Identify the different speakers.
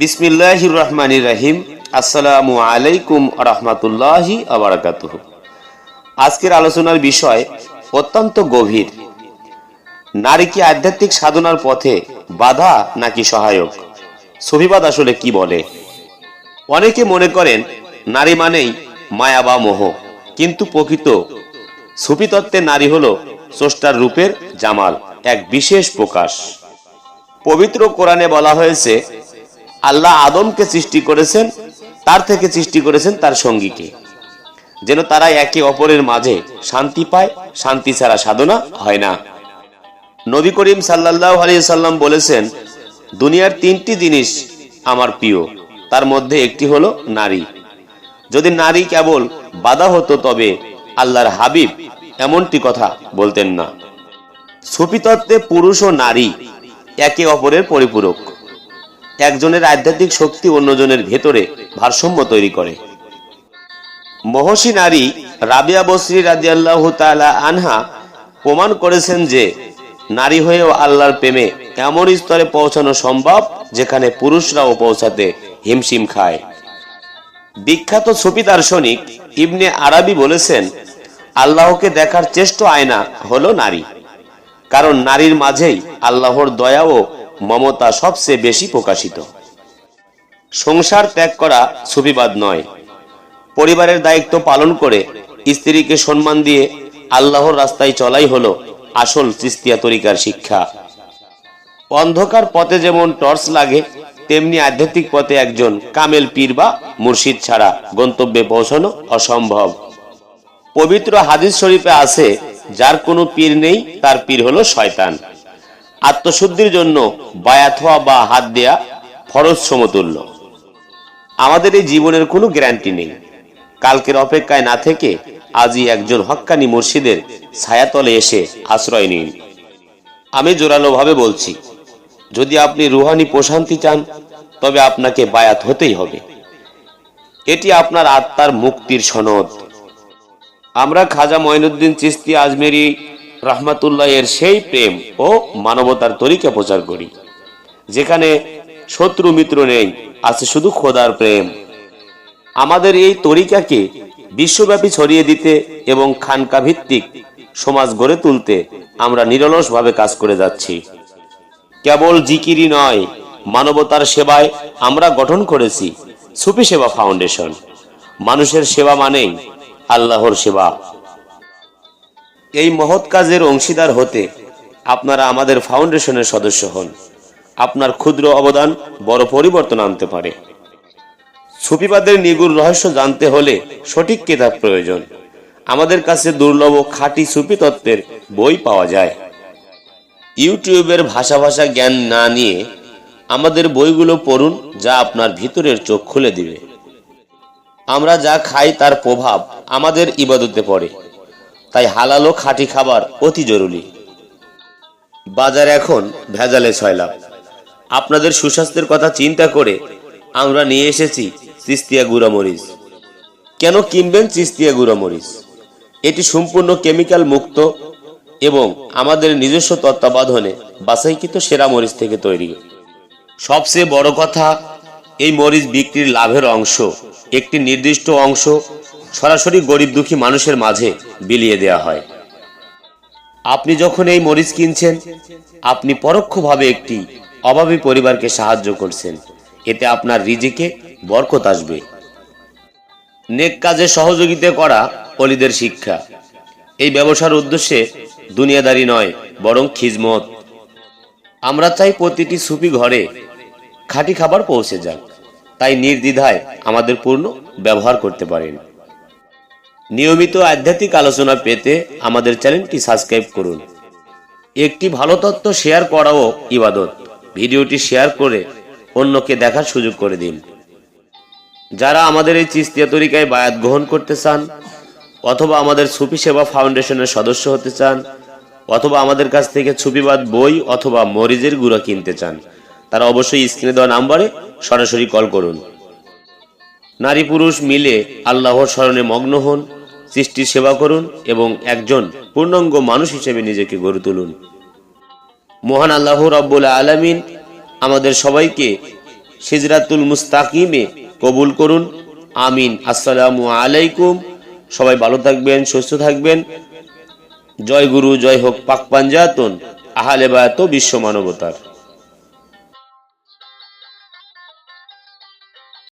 Speaker 1: বিসমিল্লাহির রহমানির রহিম। আসসালামু আলাইকুম রহমতুল্লাহি ওয়া বারাকাতুহু। আজকের আলোচনার বিষয় অত্যন্ত গভীর। নারী কি আধ্যাত্মিক সাধনার পথে বাধা নাকি সহায়ক? সুফিবাদ আসলে কি বলে? অনেকে মনে করেন নারী মানেই মায়া বা মোহ, কিন্তু প্রকৃত সুফি তত্ত্বে নারী হলো স্রষ্টার রূপের জামাল, এক বিশেষ প্রকাশ। পবিত্র কোরআনে বলা হয়েছে, আল্লাহ আদমকে সৃষ্টি করেছেন, তার থেকে সৃষ্টি করেছেন তার সঙ্গীকে, যেন তারা একে অপরের মাঝে শান্তি পায়। শান্তি ছাড়া সাধনা হয় না। নবী করিম সাল্লাল্লাহু আলাইহি সাল্লাম বলেছেন, দুনিয়ার তিনটি জিনিস আমার প্রিয়, তার মধ্যে একটি হলো নারী। যদি নারী কেবল বাধা হতো তবে আল্লাহর হাবিব এমনটি কথা বলতেন না। সুফি তত্ত্বে পুরুষ ও নারী একে অপরের পরিপূরক। একজনের আধ্যাত্মিক শক্তি অন্যজনের ভেতরে ভারসাম্য তৈরি করে। মহর্ষি নারী রাবিয়া বসরি রাদিয়াল্লাহু তাআলা আনহা প্রমাণ করেছেন যে নারী হয়েও আল্লাহর প্রেমে এমন স্তরে পৌঁছানো সম্ভব যেখানে পুরুষরাও পৌঁছাতে হিমশিম খায়। বিখ্যাত সুফি দার্শনিক ইবনে আরাবি বলেছেন, আল্লাহকে দেখার শ্রেষ্ঠ আয়না হলো নারী, কারণ নারীর মাঝেই আল্লাহর দয়া ও মমতা সবচেয়ে বেশি প্রকাশিত। সংসার ত্যাগ করা সুফিবাদ নয়, পরিবারের দায়িত্ব পালন করে স্ত্রীকে সম্মান দিয়ে আল্লাহর রাস্তায় চলাই হলো আসল চিস্তিয়া তরিকার শিক্ষা। অন্ধকার পথে যেমন টর্চ লাগে, তেমনি আধ্যাত্মিক পথে একজন কামেল পীর বা মুর্শিদ ছাড়া গন্তব্যে পৌঁছানো অসম্ভব। পবিত্র হাদিস শরীফে আছে, যার কোনো পীর নেই তার পীর হলো শয়তান। আত্মশুদ্ধির জন্য বায়াত হওয়া বা হাত দেয়া ফরজ সমতুল্য। আমাদের এই জীবনের কোনো গ্যারান্টি নেই। কালকের অপেক্ষায় না থেকে আজই একজন হক্কানি মুর্শিদের ছায়াতলে এসে আশ্রয় নিন। আমি জোরালোভাবে বলছি, যদি আপনি রুহানি প্রশান্তি চান তবে আপনাকে বায়াত হতেই হবে। এটি আপনার আত্মার মুক্তির সনদ। আমরা খাজা মঈনুদ্দিন চিশতি আজমেরি রাহমাতুল্লাহ এর সেই প্রেম ও মানবতার তরিকা প্রচার করি, যেখানে শত্রু মিত্র নেই, আছে শুধু খোদার প্রেম। আমাদের এই তরিকাকে বিশ্বব্যাপী ছড়িয়ে দিতে এবং খানকা ভিত্তিক সমাজ গড়ে তুলতে আমরা নিরলসভাবে কাজ করে যাচ্ছি। কেবল জিকিরই নয়, মানবতার সেবায় আমরা গঠন করেছি সুফি সেবা ফাউন্ডেশন। মানুষের সেবা মানেই আল্লাহর সেবা। এই মহৎ কাজের অংশীদার হতে আপনারা আমাদের ফাউন্ডেশনের সদস্য হন। আপনার ক্ষুদ্র অবদান বড় পরিবর্তন আনতে পারে। সুফিবাদের নিগুড় রহস্য জানতে হলে সঠিক কিতাব প্রয়োজন। আমাদের কাছে দুর্লভ খাঁটি সুফি তত্ত্বের বই পাওয়া যায়। ইউটিউবের ভাষা জ্ঞান না নিয়ে আমাদের বইগুলো পড়ুন, যা আপনার ভিতরের চোখ খুলে দিবে। আমরা যা খাই তার প্রভাব আমাদের ইবাদতে পড়ে, তাই হালাল ও খাঁটি খাবার অতি জরুরি। বাজার এখন ভেজালে ছয়লাভ। আপনাদের সুস্বাস্থ্যের কথা চিন্তা করে আমরা নিয়ে এসেছি চিস্তিয়া গুঁড়া মরিচ। কেন কিনবেন চিস্তিয়া গুঁড়া মরিচ? এটি সম্পূর্ণ কেমিক্যাল মুক্ত এবং আমাদের নিজস্ব তত্ত্বাবধানে বাছাইকৃত সেরা মরিচ থেকে তৈরি। সবচেয়ে বড় কথা, এই মরিচ বিক্রির লাভের অংশ একটি নির্দিষ্ট অংশ সরাসরি গরিব দুঃখী মানুষের মাঝে বিলিয়ে দেওয়া হয়। আপনি যখন এই মরিচ কিনছেন, আপনি পরোক্ষভাবে একটি অভাবী পরিবারকে সাহায্য করছেন। এতে আপনার রিজিকে বরকত আসবে। নেক কাজে সহযোগিতা করা ওলিদের শিক্ষা। এই ব্যবসার উদ্দেশ্যে দুনিয়াদারি নয়, বরং খিজমত। আমরা চাই প্রতিটি সুফি ঘরে খাঁটি খাবার পৌঁছে যাক, তাই নির্দ্বিধায় আমাদের পূর্ণ ব্যবহার করতে পারেন। নিয়মিত আধ্যাত্মিক আলোচনা পেতে আমাদের চ্যানেলটি সাবস্ক্রাইব করুন। একটি ভালো তথ্য শেয়ার করাও ইবাদত। ভিডিওটি শেয়ার করে অন্যকে দেখার সুযোগ করে দিন। যারা আমাদের এই চিস্তিয়া তরিকায় বায়াত গ্রহণ করতে চান, অথবা আমাদের সুফি সেবা ফাউন্ডেশনের সদস্য হতে চান, অথবা আমাদের কাছ থেকে সুফিবাদ বই অথবা মরিচের গুঁড়া কিনতে চান, তারা অবশ্যই স্ক্রিনে দেওয়া নাম্বারে সরাসরি কল করুন। নারী পুরুষ মিলে আল্লাহর স্মরণে মগ্ন হন, সৃষ্টির সেবা করুন এবং একজন পূর্ণাঙ্গ মানুষ হিসেবে নিজেকে গড়ে তুলুন। মহান আল্লাহ রাব্বুল আলামিন আমাদের সবাইকে সিজরাতুল মুস্তাকিমে কবুল করুন। আমিন। আসসালামু আলাইকুম। সবাই ভালো থাকবেন, সুস্থ থাকবেন। জয় গুরু, জয় হোক পাক পাঞ্জাতন, আহলে বায়াত বিশ্ব মানবতার।